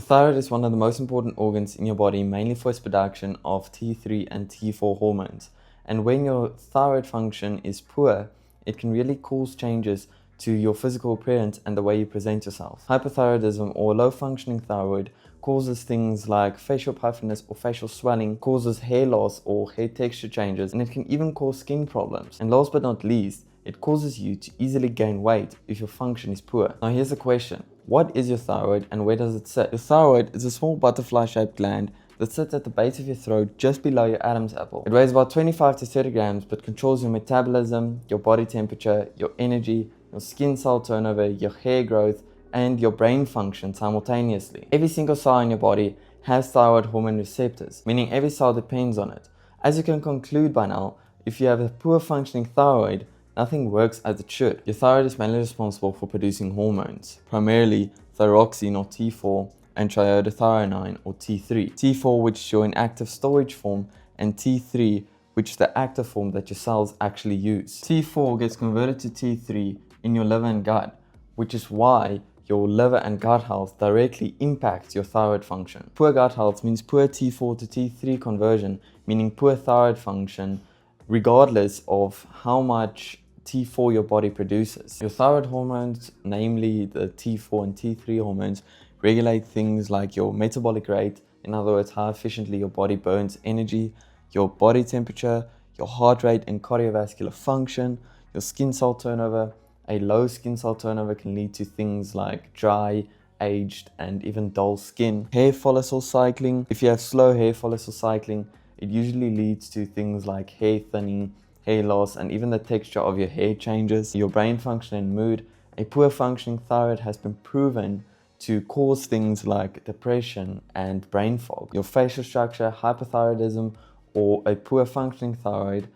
The thyroid is one of the most important organs in your body, mainly for its production of T3 and T4 hormones. And when your thyroid function is poor, it can really cause changes to your physical appearance and the way you present yourself. Hypothyroidism or low functioning thyroid causes things like facial puffiness or facial swelling, causes hair loss or hair texture changes, and it can even cause skin problems. And last but not least, it causes you to easily gain weight if your function is poor. Now here's the question. What is your thyroid and where does it sit? Your thyroid is a small butterfly-shaped gland that sits at the base of your throat just below your Adam's apple. It weighs about 25 to 30 grams but controls your metabolism, your body temperature, your energy, your skin cell turnover, your hair growth, and your brain function simultaneously. Every single cell in your body has thyroid hormone receptors, meaning every cell depends on it. As you can conclude by now, if you have a poor functioning thyroid, nothing works as it should. Your thyroid is mainly responsible for producing hormones, primarily thyroxine or T4 and triiodothyronine or T3. T4 which is your inactive storage form and T3 which is the active form that your cells actually use. T4 gets converted to T3 in your liver and gut, which is why your liver and gut health directly impacts your thyroid function. Poor gut health means poor T4 to T3 conversion, meaning poor thyroid function regardless of how much T4 your body produces. Your thyroid hormones, namely the T4 and T3 hormones, regulate things like your metabolic rate, in other words, how efficiently your body burns energy, your body temperature, your heart rate and cardiovascular function, your skin cell turnover. A low skin cell turnover can lead to things like dry, aged, and even dull skin. Hair follicle cycling. If you have slow hair follicle cycling, it usually leads to things like hair thinning, hair loss, and even the texture of your hair changes. Your brain function and mood. A poor functioning thyroid has been proven to cause things like depression and brain fog. Your facial structure, hypothyroidism, or a poor functioning thyroid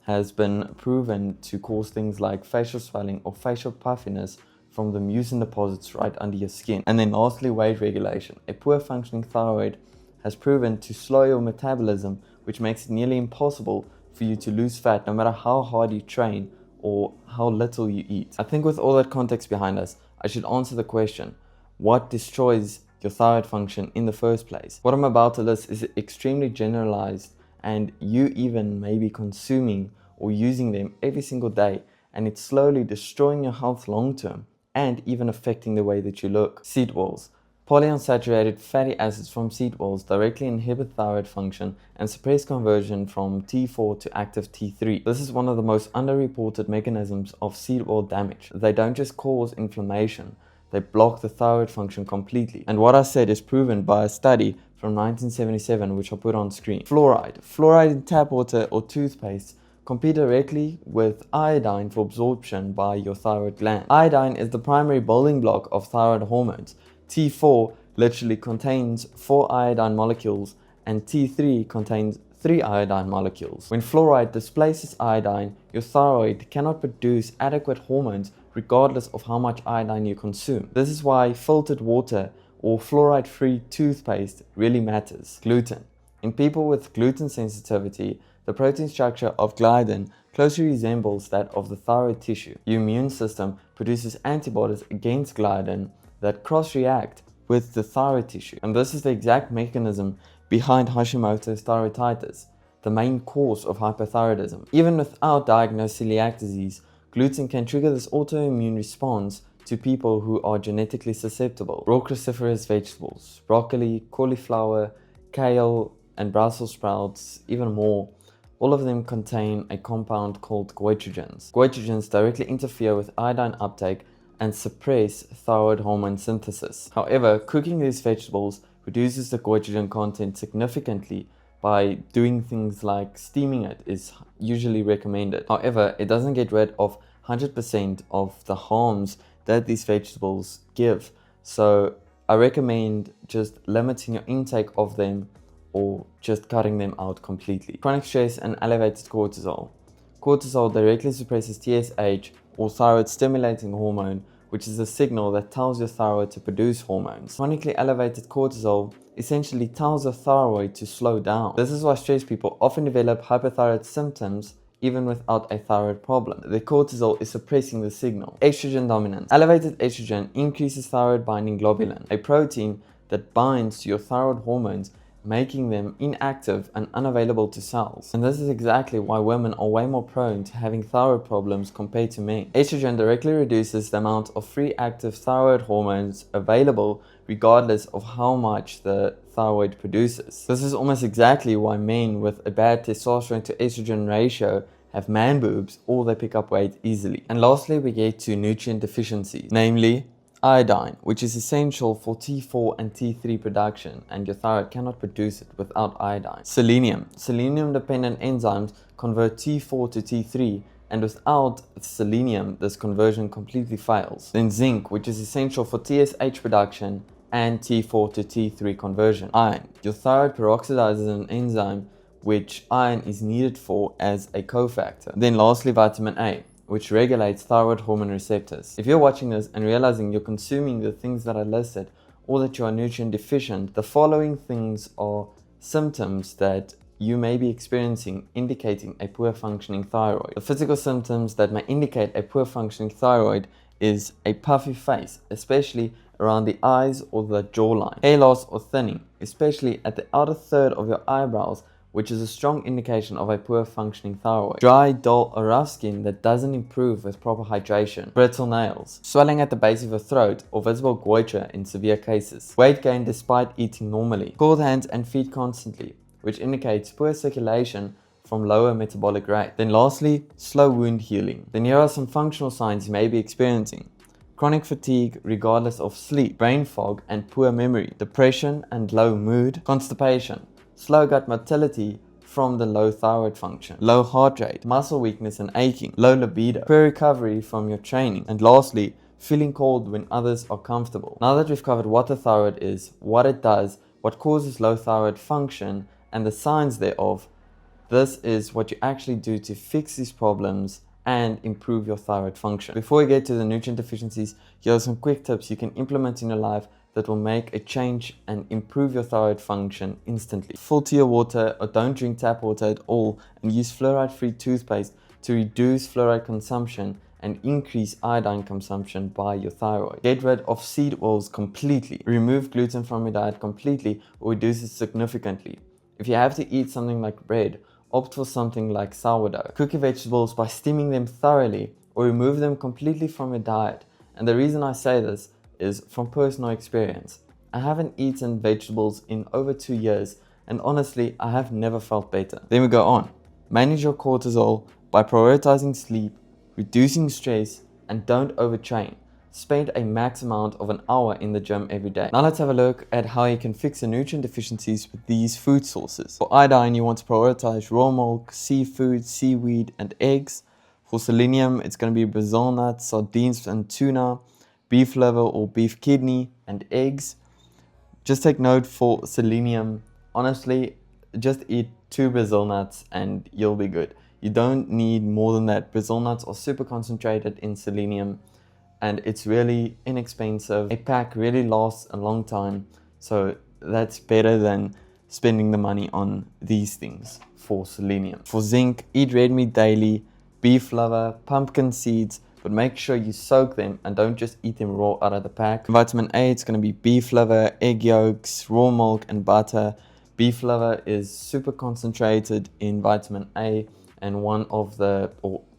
has been proven to cause things like facial swelling or facial puffiness from the mucin deposits right under your skin. And then lastly, weight regulation. A poor functioning thyroid has proven to slow your metabolism, which makes it nearly impossible for you to lose fat no matter how hard you train or how little you eat. I think with all that context behind us, I should answer the question, what destroys your thyroid function in the first place? What I'm about to list is extremely generalized, and you even may be consuming or using them every single day, and it's slowly destroying your health long term and even affecting the way that you look. Seed oils. Polyunsaturated fatty acids from seed oils directly inhibit thyroid function and suppress conversion from T4 to active T3. This is one of the most underreported mechanisms of seed oil damage. They don't just cause inflammation, they block the thyroid function completely. And what I said is proven by a study from 1977, which I'll put on screen. Fluoride. Fluoride in tap water or toothpaste compete directly with iodine for absorption by your thyroid gland. Iodine is the primary building block of thyroid hormones. T4 literally contains 4 iodine molecules and T3 contains 3 iodine molecules. When fluoride displaces iodine, your thyroid cannot produce adequate hormones regardless of how much iodine you consume. This is why filtered water or fluoride-free toothpaste really matters. Gluten. In people with gluten sensitivity, the protein structure of gliadin closely resembles that of the thyroid tissue. Your immune system produces antibodies against gliadin that cross-react with the thyroid tissue. And this is the exact mechanism behind Hashimoto's thyroiditis, the main cause of hypothyroidism. Even without diagnosed celiac disease, gluten can trigger this autoimmune response to people who are genetically susceptible. Raw cruciferous vegetables, broccoli, cauliflower, kale, and Brussels sprouts, even more, all of them contain a compound called goitrogens. Goitrogens directly interfere with iodine uptake and suppress thyroid hormone synthesis. However, cooking these vegetables reduces the goitrogen content significantly. By doing things like steaming it is usually recommended. However, it doesn't get rid of 100% of the harms that these vegetables give. So I recommend just limiting your intake of them or just cutting them out completely. Chronic stress and elevated cortisol. Cortisol directly suppresses TSH or thyroid stimulating hormone, which is a signal that tells your thyroid to produce hormones. Chronically elevated cortisol essentially tells your thyroid to slow down. This is why stressed people often develop hypothyroid symptoms even without a thyroid problem. The cortisol is suppressing the signal. Estrogen dominance. Elevated estrogen increases thyroid binding globulin, a protein that binds to your thyroid hormones, making them inactive and unavailable to cells. And this is exactly why women are way more prone to having thyroid problems compared to men. Estrogen directly reduces the amount of free active thyroid hormones available regardless of how much the thyroid produces. This is almost exactly why men with a bad testosterone to estrogen ratio have man boobs or they pick up weight easily. And lastly, we get to nutrient deficiencies, namely iodine, which is essential for T4 and T3 production, and your thyroid cannot produce it without iodine. Selenium. Selenium-dependent enzymes convert T4 to T3, and without selenium, this conversion completely fails. Then zinc, which is essential for TSH production and T4 to T3 conversion. Iron. Your thyroid peroxidizes an enzyme which iron is needed for as a cofactor. Then lastly, vitamin A, which regulates thyroid hormone receptors. If you're watching this and realizing you're consuming the things that I listed or that you are nutrient deficient, the following things are symptoms that you may be experiencing indicating a poor functioning thyroid. The physical symptoms that may indicate a poor functioning thyroid is a puffy face, especially around the eyes or the jawline, hair loss or thinning, especially at the outer third of your eyebrows, which is a strong indication of a poor functioning thyroid. Dry, dull, or rough skin that doesn't improve with proper hydration. Brittle nails. Swelling at the base of your throat or visible goiter in severe cases. Weight gain despite eating normally. Cold hands and feet constantly, which indicates poor circulation from lower metabolic rate. Then lastly, slow wound healing. Then here are some functional signs you may be experiencing. Chronic fatigue regardless of sleep, brain fog and poor memory, depression and low mood, constipation, slow gut motility from the low thyroid function, low heart rate, muscle weakness and aching, low libido, poor recovery from your training, and lastly, feeling cold when others are comfortable. Now that we've covered what the thyroid is, what it does, what causes low thyroid function, and the signs thereof, this is what you actually do to fix these problems and improve your thyroid function. Before we get to the nutrient deficiencies, here are some quick tips you can implement in your life that will make a change and improve your thyroid function instantly. Filter your water or don't drink tap water at all, and use fluoride-free toothpaste to reduce fluoride consumption and increase iodine consumption by your thyroid. Get rid of seed oils completely. Remove gluten from your diet completely or reduce it significantly. If you have to eat something like bread, opt for something like sourdough. Cook your vegetables by steaming them thoroughly or remove them completely from your diet. And the reason I say this is from personal experience. I haven't eaten vegetables in over 2 years, and honestly, I have never felt better. Then we go on. Manage your cortisol by prioritizing sleep, reducing stress, and don't overtrain. Spend a max amount of an hour in the gym every day. Now let's have a look at how you can fix the nutrient deficiencies with these food sources. For iodine, you want to prioritize raw milk, seafood, seaweed, and eggs. For selenium, it's going to be Brazil nuts, sardines, and tuna, beef liver or beef kidney, and eggs. Just take note for selenium, honestly, just eat 2 Brazil nuts and you'll be good. You don't need more than that. Brazil nuts are super concentrated in selenium, and it's really inexpensive. A pack really lasts a long time, so that's better than spending the money on these things for selenium. For zinc, eat red meat daily, beef liver, pumpkin seeds, but make sure you soak them and don't just eat them raw out of the pack. Vitamin A, it's going to be beef liver, egg yolks, raw milk, and butter. Beef liver is super concentrated in vitamin A, and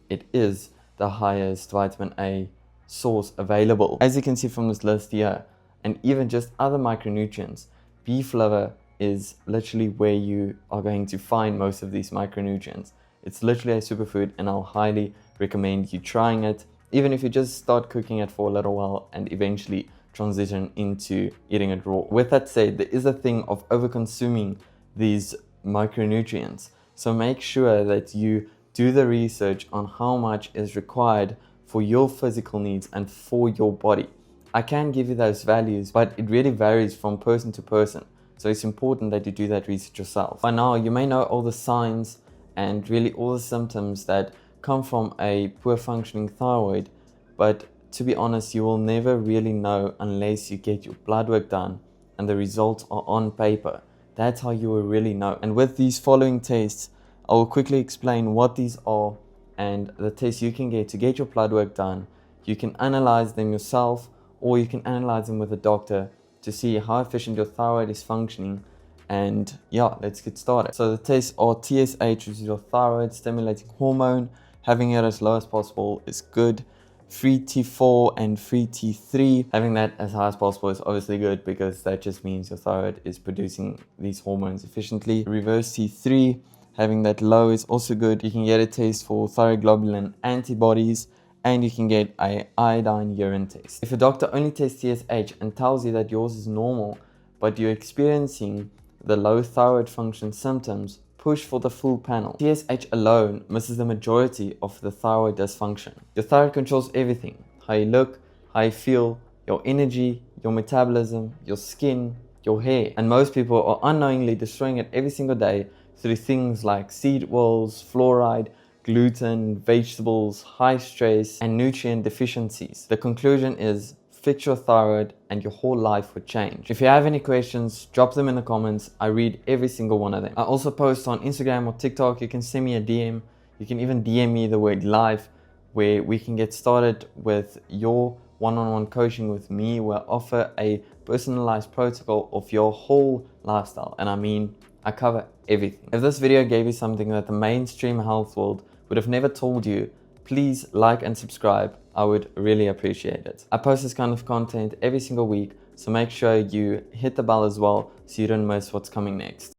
it is the highest vitamin A source available. As you can see from this list here, and even just other micronutrients, beef liver is literally where you are going to find most of these micronutrients. It's literally a superfood, and I'll highly recommend you trying it, even if you just start cooking it for a little while and eventually transition into eating it raw. With that said, there is a thing of over-consuming these micronutrients, so make sure that you do the research on how much is required for your physical needs and for your body. I can give you those values, but it really varies from person to person, so it's important that you do that research yourself. By now, you may know all the signs and really all the symptoms that come from a poor functioning thyroid, but to be honest, you will never really know unless you get your blood work done and the results are on paper. That's how you will really know. And with these following tests, I will quickly explain what these are and the tests you can get to get your blood work done. You can analyze them yourself, or you can analyze them with a doctor to see how efficient your thyroid is functioning. And yeah, let's get started. So the tests are TSH, which is your thyroid stimulating hormone. Having it as low as possible is good. Free T4 and free T3. Having that as high as possible is obviously good because that just means your thyroid is producing these hormones efficiently. Reverse T3, having that low is also good. You can get a test for thyroglobulin antibodies, and you can get an iodine urine test. If a doctor only tests TSH and tells you that yours is normal, but you're experiencing the low thyroid function symptoms, push for the full panel. TSH alone misses the majority of the thyroid dysfunction. Your thyroid controls everything: how you look, how you feel, your energy, your metabolism, your skin, your hair. And most people are unknowingly destroying it every single day through things like seed oils, fluoride, gluten, vegetables, high stress, and nutrient deficiencies. The conclusion is, fix your thyroid and your whole life would change. If you have any questions, drop them in the comments. I read every single one of them. I also post on Instagram or TikTok. You can send me a DM. You can even DM me the word live, where we can get started with your one-on-one coaching with me, where I offer a personalized protocol of your whole lifestyle. And I mean, I cover everything. If this video gave you something that the mainstream health world would have never told you, please like and subscribe. I would really appreciate it. I post this kind of content every single week, so make sure you hit the bell as well so you don't miss what's coming next.